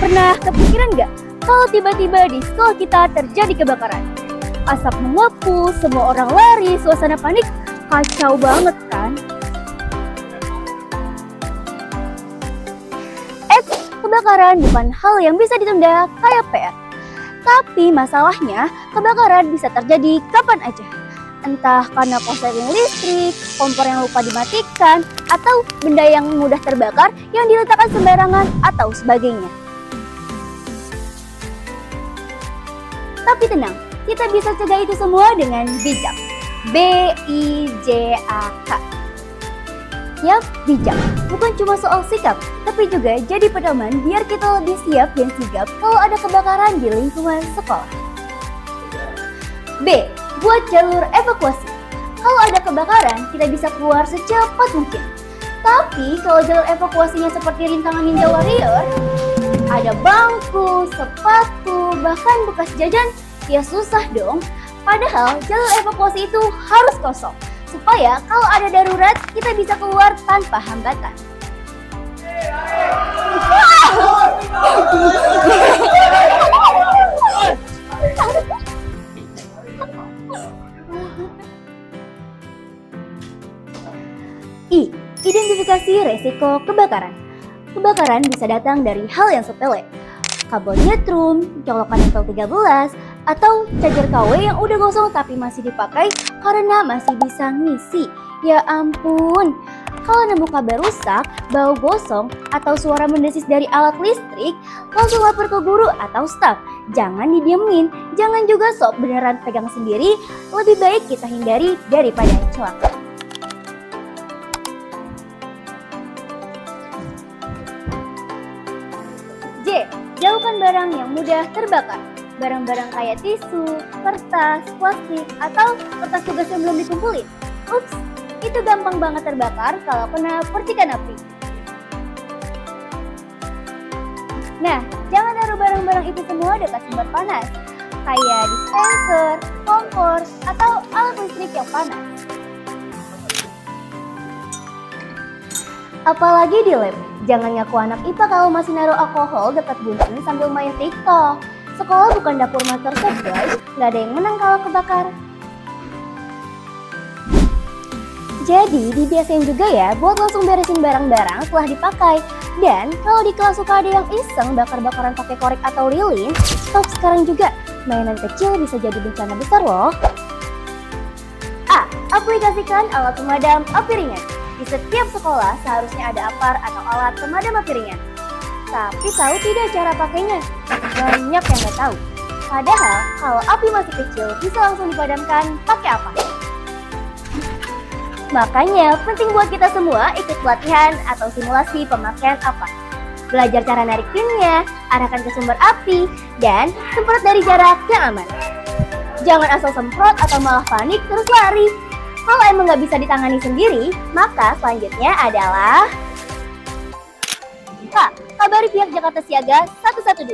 Pernah kepikiran nggak kalau tiba-tiba di sekolah kita terjadi kebakaran? Asap mengapu, semua orang lari, suasana panik, kacau banget kan? Kebakaran bukan hal yang bisa ditunda kayak PR. Tapi masalahnya, kebakaran bisa terjadi kapan aja. Entah karena korsleting listrik, kompor yang lupa dimatikan, atau benda yang mudah terbakar yang diletakkan sembarangan atau sebagainya. Tapi tenang, kita bisa cegah itu semua dengan bijak. B-I-J-A-K. Siap, bijak. Bukan cuma soal sikap, tapi juga jadi pedoman biar kita lebih siap dan sigap kalau ada kebakaran di lingkungan sekolah. B. Buat jalur evakuasi. Kalau ada kebakaran, kita bisa keluar secepat mungkin. Tapi kalau jalur evakuasinya seperti rintangan Ninja Warrior, ada bangku, sepatu, bahkan bekas jajan, ya susah dong. Padahal jalur evakuasi itu harus kosong, supaya kalau ada darurat, kita bisa keluar tanpa hambatan. I. Identifikasi resiko kebakaran. Kebakaran bisa datang dari hal yang sepele. Kabel nyetrum, colokan nempel 13, atau charger KW yang udah gosong tapi masih dipakai karena masih bisa ngisi. Ya ampun, kalau nemu kabel rusak, bau gosong, atau suara mendesis dari alat listrik, langsung lapor ke guru atau staf. Jangan didiemin, jangan juga sok beneran pegang sendiri, lebih baik kita hindari daripada celaka. J. Jauhkan barang yang mudah terbakar. Barang-barang kayak tisu, kertas, plastik, atau kertas tugas yang belum dikumpulin. Ups, itu gampang banget terbakar kalau kena percikan api. Nah, jangan taruh barang-barang itu semua dekat sumber panas, kayak dispenser, kompor, atau alat listrik yang panas. Apalagi di lab, jangan ngaku anak IPA kalau masih naruh alkohol dekat gunting sambil main TikTok. Sekolah bukan dapur MasterChef guys, nggak ada yang menang kalau kebakar. Jadi dibiasain juga ya buat langsung beresin barang-barang setelah dipakai. Dan kalau di kelas suka ada yang iseng bakar-bakaran pakai korek atau lilin, stop sekarang juga. Mainan kecil bisa jadi bencana besar loh. A. Aplikasikan alat pemadam api ringan. Di setiap sekolah seharusnya ada APAR atau alat pemadam api ringan. Tapi tahu tidak cara pakainya? Banyak yang nggak tahu. Padahal kalau api masih kecil bisa langsung dipadamkan pakai apa? Makanya penting buat kita semua ikut pelatihan atau simulasi pemakaian APAR. Belajar cara narik pinnya, arahkan ke sumber api, dan semprot dari jarak yang aman. Jangan asal semprot atau malah panik terus lari. Kalau emang nggak bisa ditangani sendiri, maka selanjutnya adalah K. Kabari pihak Jakarta Siaga 112.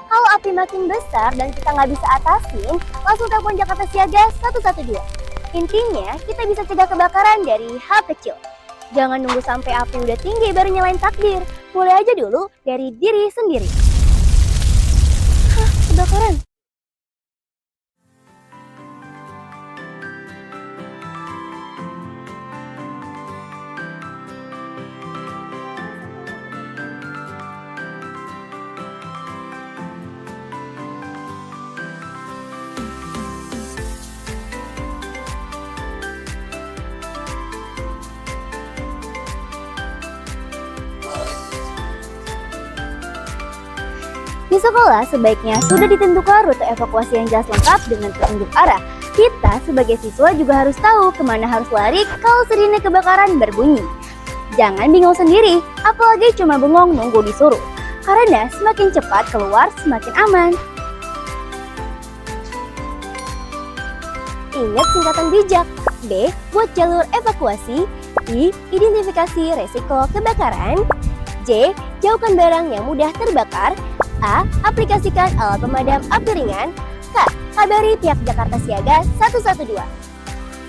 Kalau api makin besar dan kita nggak bisa atasin, langsung telepon Jakarta Siaga 112. Intinya, kita bisa cegah kebakaran dari hal kecil. Jangan nunggu sampai api udah tinggi baru nyalain takdir. Mulai aja dulu dari diri sendiri. Hah, kebakaran? Di sekolah sebaiknya sudah ditentukan rute evakuasi yang jelas lengkap dengan petunjuk arah. Kita sebagai siswa juga harus tahu kemana harus lari kalau sirine kebakaran berbunyi. Jangan bingung sendiri, apalagi cuma bengong nunggu disuruh. Karena semakin cepat keluar semakin aman. Ingat singkatan bijak. B. Buat jalur evakuasi. I. Identifikasi resiko kebakaran. J. Jauhkan barang yang mudah terbakar. A. Aplikasikan alat pemadam api ringan. K. Kabari pihak Jakarta Siaga 112.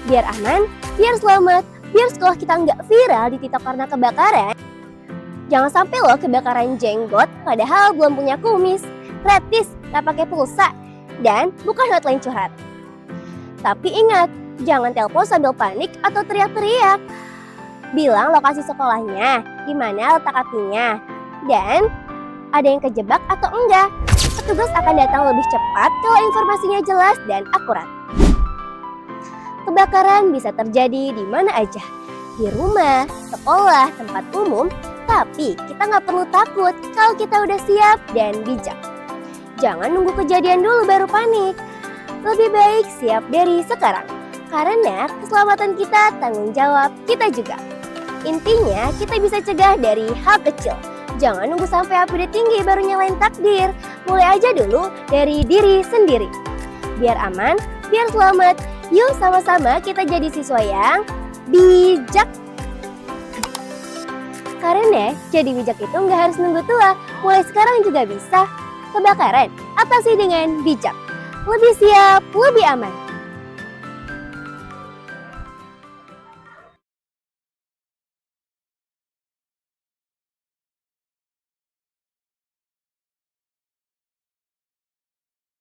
Biar aman, biar selamat, biar sekolah kita nggak viral di TikTok karena kebakaran. Jangan sampai lo kebakaran jenggot padahal belum punya kumis. Gratis, gak pakai pulsa, dan bukan hotline curhat. Tapi ingat, jangan telepon sambil panik atau teriak-teriak. Bilang lokasi sekolahnya, di mana letak apinya, dan ada yang kejebak atau enggak. Petugas akan datang lebih cepat kalau informasinya jelas dan akurat. Kebakaran bisa terjadi di mana aja, di rumah, sekolah, tempat umum, tapi kita nggak perlu takut kalau kita udah siap dan bijak. Jangan nunggu kejadian dulu baru panik. Lebih baik siap dari sekarang, karena keselamatan kita tanggung jawab kita juga. Intinya kita bisa cegah dari hal kecil. Jangan nunggu sampai api udah tinggi baru nyalain takdir. Mulai aja dulu dari diri sendiri. Biar aman, biar selamat. Yuk sama-sama kita jadi siswa yang bijak. Karena jadi bijak itu nggak harus nunggu tua. Mulai sekarang juga bisa. Kebakaran atasi dengan bijak. Lebih siap, lebih aman.